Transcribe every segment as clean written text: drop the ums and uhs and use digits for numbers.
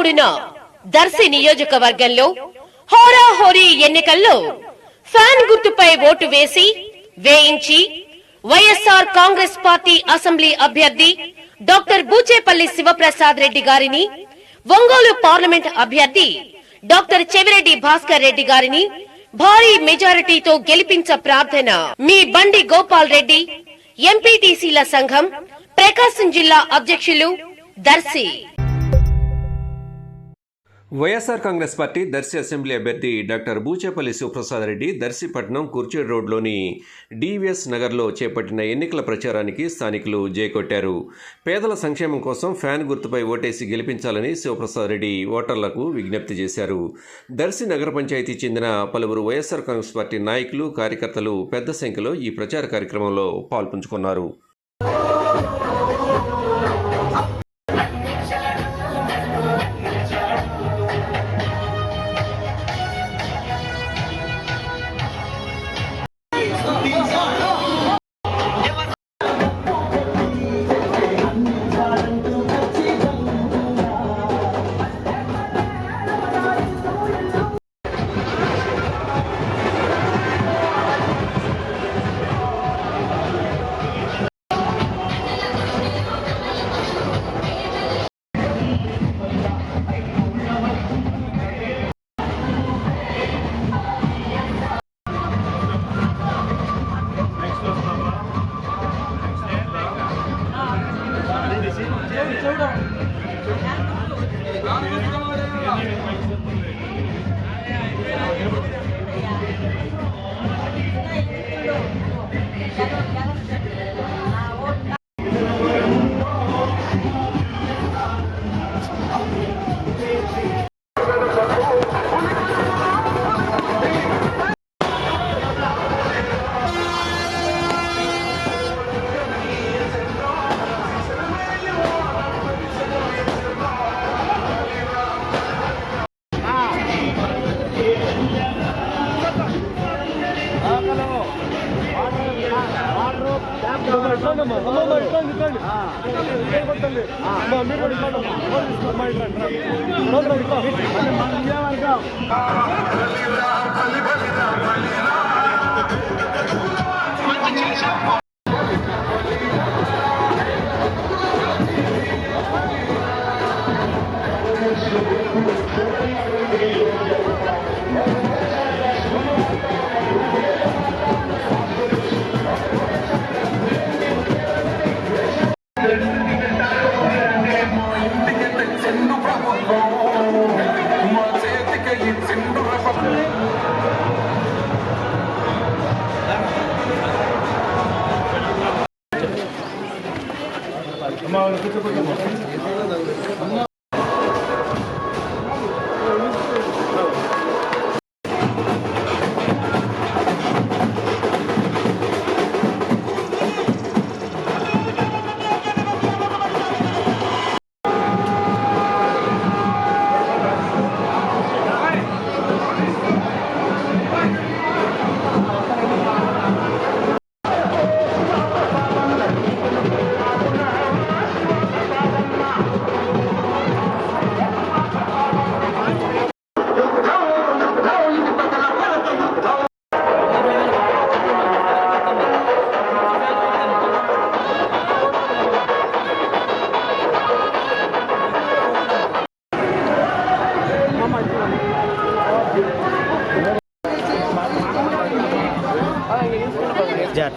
13న దర్శి నియోజకవర్గంలో హోరాహోరీ ఎన్నికల్లో ఫ్యాన్ గుర్తుపై ఓటు వేయించి వైఎస్ఆర్ కాంగ్రెస్ పార్టీ అసెంబ్లీ అభ్యర్థి డాక్టర్ బూచేపల్లి శివప్రసాద్ రెడ్డి గారిని, ఒంగోలు పార్లమెంట్ అభ్యర్థి డాక్టర్ చెవిరెడ్డి భాస్కర్ రెడ్డి గారిని భారీ మెజారిటీతో గెలిపించ ప్రార్థన. మీ బండి గోపాల్ రెడ్డి, ఎంపీటీసీల సంఘం, ప్రకాశం జిల్లా అధ్యక్షులు, దర్శి. వైఎస్ఆర్ కాంగ్రెస్ పార్టీ దర్శి అసెంబ్లీ అభ్యర్థి డాక్టర్ బూచేపల్లి శివప్రసాద్ రెడ్డి దర్శిపట్నం కుర్చేడు రోడ్లోని డివిఎస్ నగర్లో చేపట్టిన ఎన్నికల ప్రచారానికి స్థానికులు జైకొట్టారు. పేదల సంక్షేమం కోసం ఫ్యాన్ గుర్తుపై ఓటేసి గెలిపించాలని శివప్రసాద్ రెడ్డి ఓటర్లకు విజ్ఞప్తి చేశారు. దర్శి నగర పంచాయతీ చెందిన పలువురు వైఎస్ఆర్ కాంగ్రెస్ పార్టీ నాయకులు, కార్యకర్తలు పెద్ద సంఖ్యలో ఈ ప్రచార కార్యక్రమంలో పాల్పంచుకున్నారు.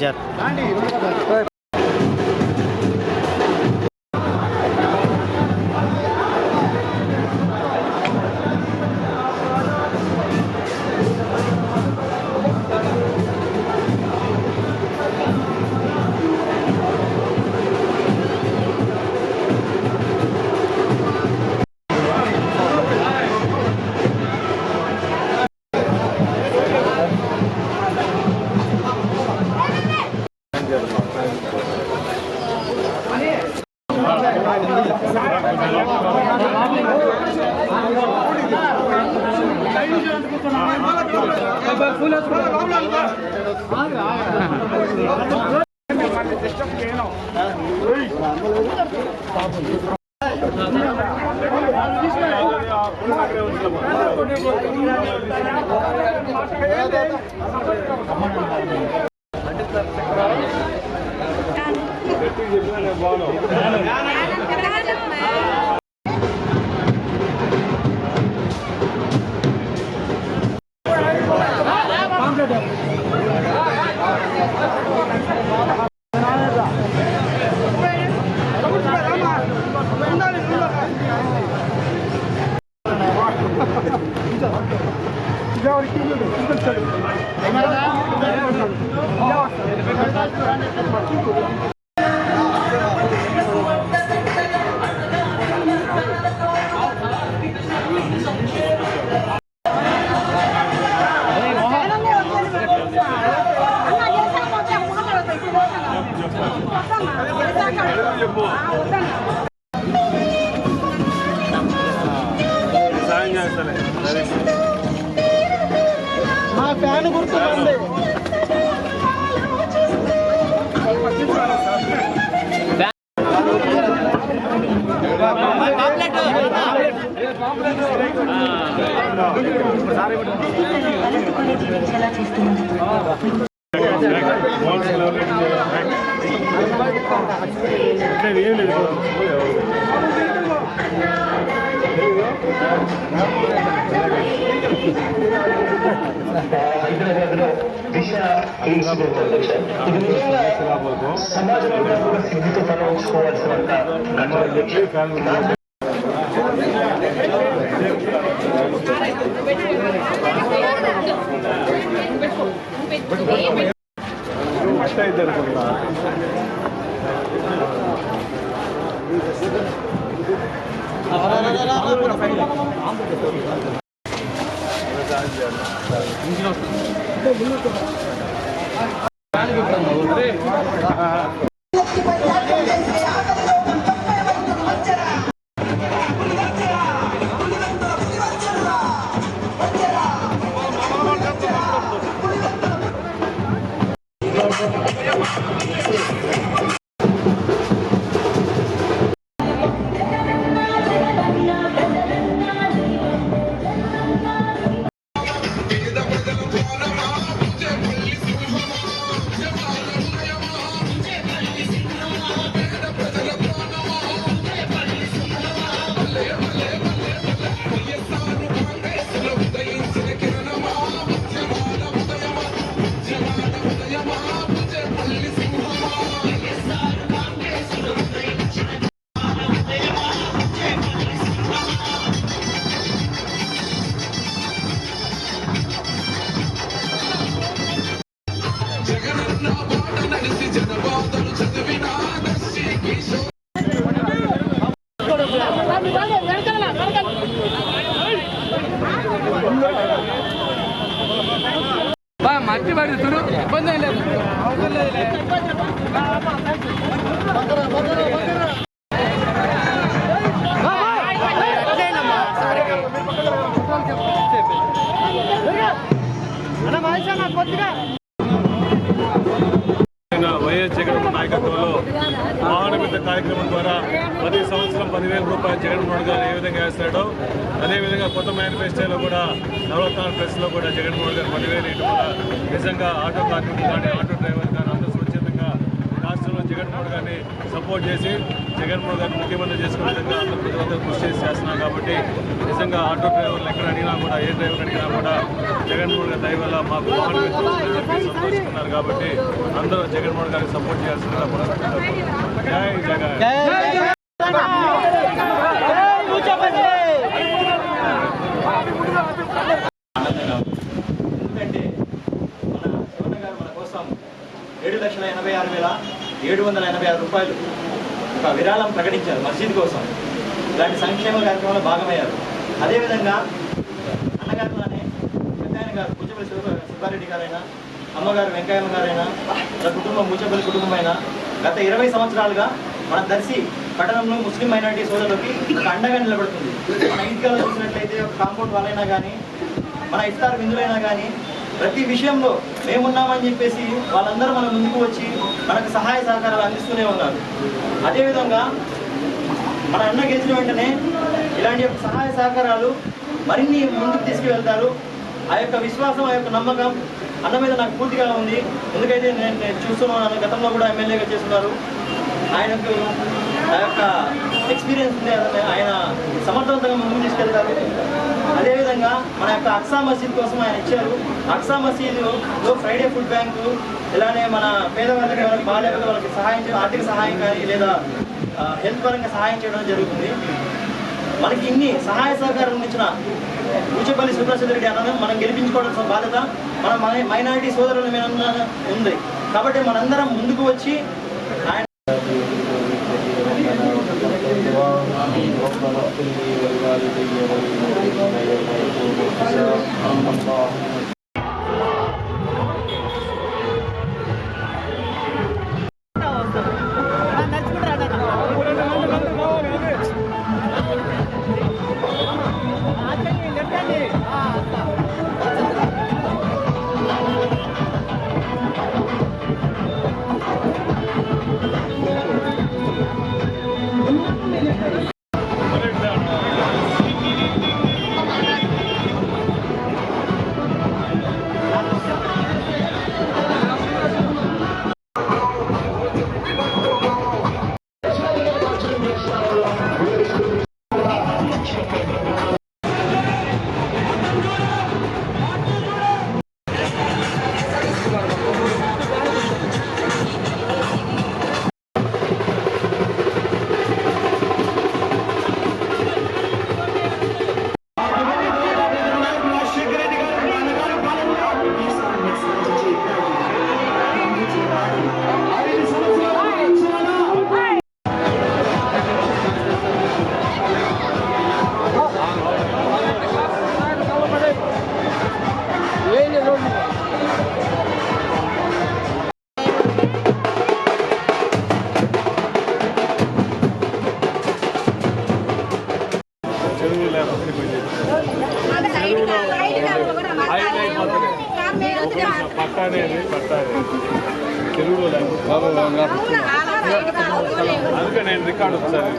jar. మా ఫ్యాన్ గుర్తుంది. సమాజంలో కూడా సిద్ధితో తలవంచుకోవాల్సిన మట్టి పడుతురు ఇబ్బంది లేదు. వైఎస్ జగన్ నాయకత్వంలో వాహన మిత్ర కార్యక్రమం ద్వారా ప్రతి సంవత్సరం 10,000 రూపాయలు జగన్మోహన్ గారు ఏ విధంగా వేస్తాడో అదేవిధంగా కొత్త మేనిఫెస్టోలో కూడా నవరత్నాల ప్రెస్లో కూడా జగన్మోహన్ గారు 10,000 ఇటు కూడా నిజంగా ఆటో కార్మికులు కానీ ఆటో డ్రైవర్ కానీ అందరూ స్వచ్ఛందంగా రాష్ట్రంలో జగన్మోహన్ గారిని సపోర్ట్ చేసి జగన్మోహన్ గారిని ముఖ్యమంత్రి చేసుకునే విధంగా అందరూ ప్రజలందరూ కృషి చేసి చేస్తున్నాం కాబట్టి నిజంగా ఆటో డ్రైవర్లు ఎక్కడ అడిగినా కూడా ఏ డ్రైవర్ అడిగినా కూడా జగన్మోహన్ గారి దయ వల్ల మాకు వాహన మిత్రులు సంతోషిస్తున్నారు కాబట్టి అందరూ జగన్మోహన్ గారికి సపోర్ట్ చేయాల్సిందిగా జై జగన్. ఎందుకంటే మన శివన్న గారు మన కోసం 7,86,786 రూపాయలు ఒక విరాళం ప్రకటించారు మస్జిద్ కోసం. ఇలాంటి సంక్షేమ కార్యక్రమంలో భాగమయ్యారు. అదేవిధంగా అన్నగారులానే పెద్దాయన గారు పూజపల్లి సుబ్బారెడ్డి గారైనా అమ్మగారు వెంకయ్యమ్మ గారైనా వాళ్ళ కుటుంబం పూజపల్లి కుటుంబమైనా గత 20 సంవత్సరాలుగా మన దర్శి పట్టణంలో ముస్లిం మైనారిటీ సోదరులకి ఒక అండగా నిలబడుతుంది. మన ఇంటిలో చూసినట్లయితే ఒక కాంపౌండ్ వాళ్ళైనా కానీ మన ఇఫ్తార్ విందులైనా కానీ ప్రతి విషయంలో మేమున్నామని చెప్పేసి వాళ్ళందరూ మన ముందుకు వచ్చి మనకు సహాయ సహకారాలు అందిస్తూనే ఉన్నారు. అదేవిధంగా మన అన్న గెలిచిన వెంటనే ఇలాంటి యొక్క సహాయ సహకారాలు మరిన్ని ముందుకు తీసుకువెళ్తారు. ఆ యొక్క విశ్వాసం, ఆ యొక్క నమ్మకం అన్న మీద నాకు పూర్తిగా ఉంది. ఎందుకైతే నేను చూస్తున్నాను, గతంలో కూడా ఎమ్మెల్యేగా చేస్తున్నారు. ఆయనకు ఆ యొక్క ఎక్స్పీరియన్స్ ఉంది, ఆయన సమర్థవంతంగా ముందుకు తీసుకెళ్తారు. అదేవిధంగా మన యొక్క అక్సా మసీద్ కోసం ఆయన ఇచ్చారు. అక్సా మసీదులో ఫ్రైడే ఫుడ్ బ్యాంకు, ఇలానే మన పేదవాళ్ళకి ఎవరికి బాగాలేకపోతే వాళ్ళకి సహాయం చేయడం, ఆర్థిక సహాయం కానీ లేదా హెల్త్ పరంగా సహాయం చేయడం జరుగుతుంది. మనకి ఇన్ని సహాయ సహకారం ఇచ్చిన బూచేపల్లి శివప్రసాద్ రెడ్డి అన్న మనం గెలిపించుకోవాల్సిన బాధ్యత మన మైనారిటీ సోదరుల మీద ఉంది. కాబట్టి మనందరం ముందుకు వచ్చి ఆయన పట్టానే తెలుగులో అందుకే నేను రికార్డు ఒకసారి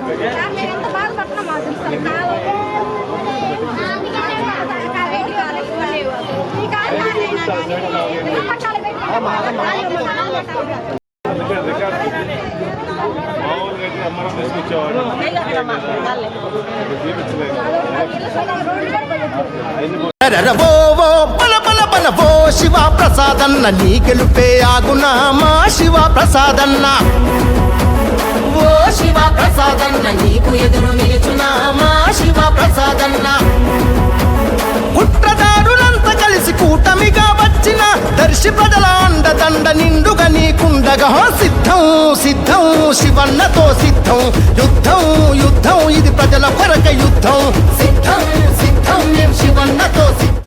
మామూలుగా అమ్మరం తీసుకొచ్చేవాడు ఓ శివ ప్రసాదన్న నీ గెలుపే ఆగునా మా శివ ప్రసాదన్న. ఓ శివ ప్రసాదన్న నీకు ఎదురు నిలుచునా మా శివ ప్రసాదన్న. కుట్రదారులంతా కలిసి కూటమిగా వచ్చిన దర్శి ప్రజల అండదండ నిండుగా నీకుండగా సిద్ధం సిద్ధం శివన్నతో సిద్ధం యుద్ధం యుద్ధం